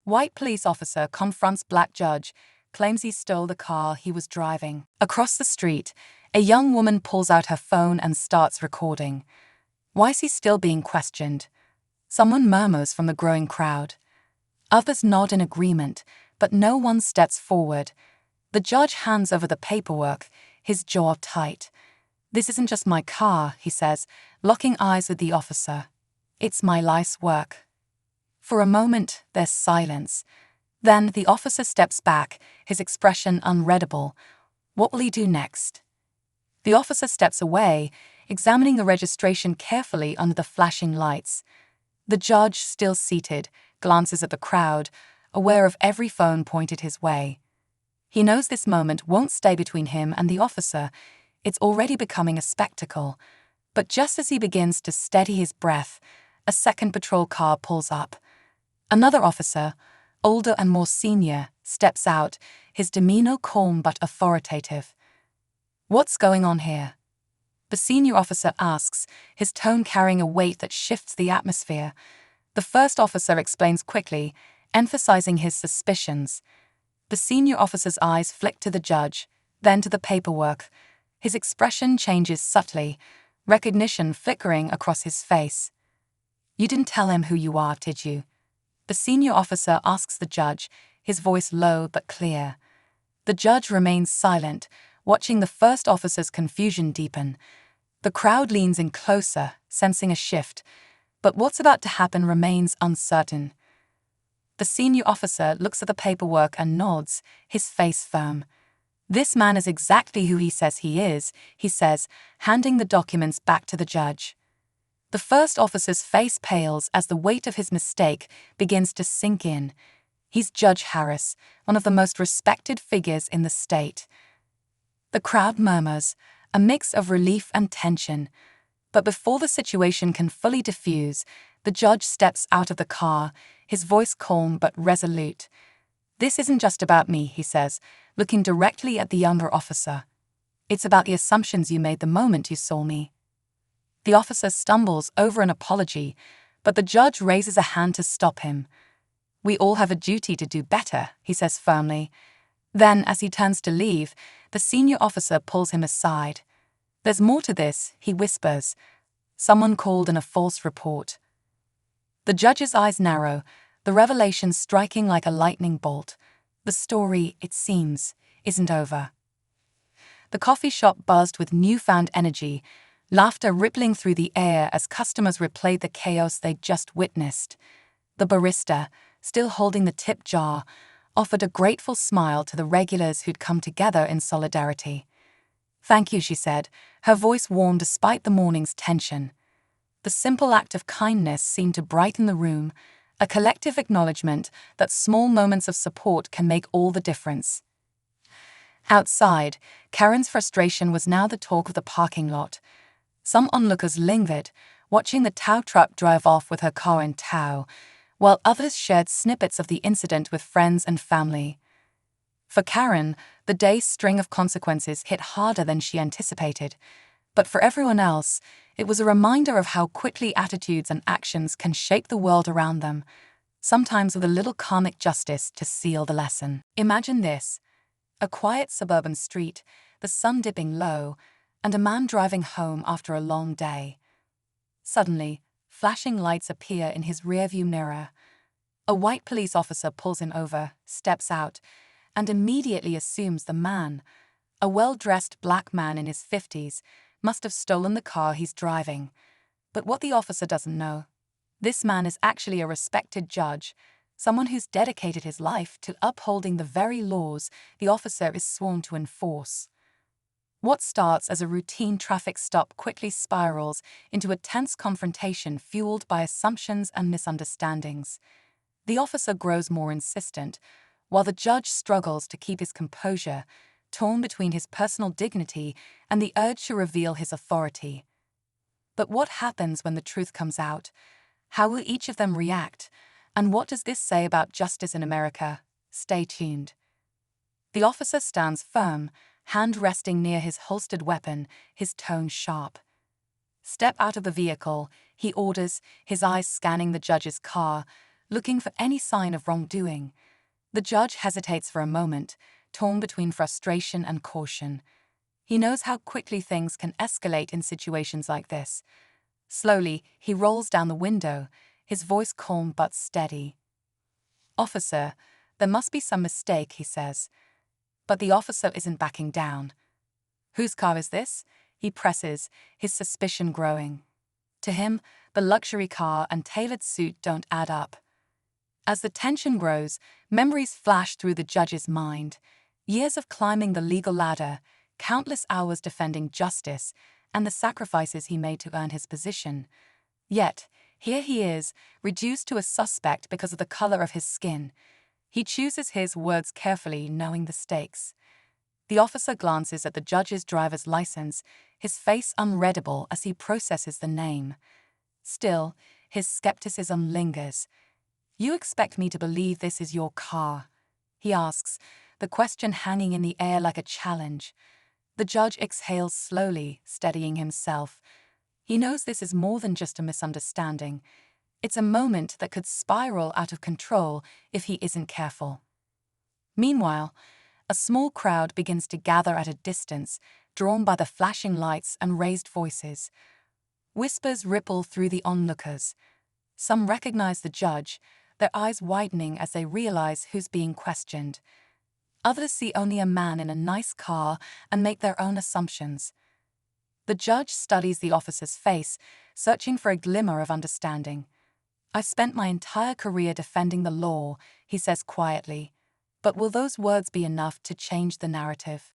White police officer confronts black judge, claims he stole the car he was driving. Across the street, a young woman pulls out her phone and starts recording. Why is he still being questioned? Someone murmurs from the growing crowd. Others nod in agreement, but no one steps forward. The judge hands over the paperwork, his jaw tight. "This isn't just my car," he says, locking eyes with the officer. "It's my life's work." For a moment, there's silence. Then the officer steps back, his expression unreadable. What will he do next? The officer steps away, examining the registration carefully under the flashing lights. The judge, still seated, glances at the crowd, aware of every phone pointed his way. He knows this moment won't stay between him and the officer. It's already becoming a spectacle. But just as he begins to steady his breath, a second patrol car pulls up. Another officer, older and more senior, steps out, his demeanor calm but authoritative. "What's going on here?" The senior officer asks, his tone carrying a weight that shifts the atmosphere. The first officer explains quickly, emphasizing his suspicions. The senior officer's eyes flick to the judge, then to the paperwork. His expression changes subtly, recognition flickering across his face. "You didn't tell him who you are, did you?" The senior officer asks the judge, his voice low but clear. The judge remains silent, watching the first officer's confusion deepen. The crowd leans in closer, sensing a shift, but what's about to happen remains uncertain. The senior officer looks at the paperwork and nods, his face firm. "This man is exactly who he says he is," he says, handing the documents back to the judge. The first officer's face pales as the weight of his mistake begins to sink in. He's Judge Harris, one of the most respected figures in the state. The crowd murmurs, a mix of relief and tension. But before the situation can fully diffuse, the judge steps out of the car, his voice calm but resolute. "This isn't just about me," he says, looking directly at the younger officer. "It's about the assumptions you made the moment you saw me." The officer stumbles over an apology, but the judge raises a hand to stop him. "We all have a duty to do better," he says firmly. Then, as he turns to leave, the senior officer pulls him aside. "There's more to this," he whispers. "Someone called in a false report." The judge's eyes narrow, the revelation striking like a lightning bolt. The story, it seems, isn't over. The coffee shop buzzed with newfound energy, laughter rippling through the air as customers replayed the chaos they'd just witnessed. The barista, still holding the tip jar, offered a grateful smile to the regulars who'd come together in solidarity. "Thank you," she said, her voice warm despite the morning's tension. The simple act of kindness seemed to brighten the room, a collective acknowledgement that small moments of support can make all the difference. Outside, Karen's frustration was now the talk of the parking lot. Some onlookers lingered, watching the tow truck drive off with her car in tow, while others shared snippets of the incident with friends and family. For Karen, the day's string of consequences hit harder than she anticipated, but for everyone else, it was a reminder of how quickly attitudes and actions can shape the world around them, sometimes with a little karmic justice to seal the lesson. Imagine this: a quiet suburban street, the sun dipping low, and a man driving home after a long day. Suddenly, flashing lights appear in his rearview mirror. A white police officer pulls him over, steps out, and immediately assumes the man, a well-dressed black man in his 50s, must have stolen the car he's driving. But what the officer doesn't know, this man is actually a respected judge, someone who's dedicated his life to upholding the very laws the officer is sworn to enforce. What starts as a routine traffic stop quickly spirals into a tense confrontation fueled by assumptions and misunderstandings. The officer grows more insistent, while the judge struggles to keep his composure, torn between his personal dignity and the urge to reveal his authority. But what happens when the truth comes out? How will each of them react? And what does this say about justice in America? Stay tuned. The officer stands firm, hand resting near his holstered weapon, his tone sharp. "Step out of the vehicle," he orders, his eyes scanning the judge's car, looking for any sign of wrongdoing. The judge hesitates for a moment, torn between frustration and caution. He knows how quickly things can escalate in situations like this. Slowly, he rolls down the window, his voice calm but steady. "Officer, there must be some mistake," he says. But the officer isn't backing down. "Whose car is this?" he presses, his suspicion growing. To him, the luxury car and tailored suit don't add up. As the tension grows, memories flash through the judge's mind. Years of climbing the legal ladder, countless hours defending justice, and the sacrifices he made to earn his position. Yet, here he is, reduced to a suspect because of the color of his skin. He chooses his words carefully, knowing the stakes. The officer glances at the judge's driver's license, his face unreadable as he processes the name. Still, his skepticism lingers. "You expect me to believe this is your car?" he asks, the question hanging in the air like a challenge. The judge exhales slowly, steadying himself. He knows this is more than just a misunderstanding. It's a moment that could spiral out of control if he isn't careful. Meanwhile, a small crowd begins to gather at a distance, drawn by the flashing lights and raised voices. Whispers ripple through the onlookers. Some recognize the judge, their eyes widening as they realize who's being questioned. Others see only a man in a nice car and make their own assumptions. The judge studies the officer's face, searching for a glimmer of understanding. "I've spent my entire career defending the law," he says quietly. "But will those words be enough to change the narrative?"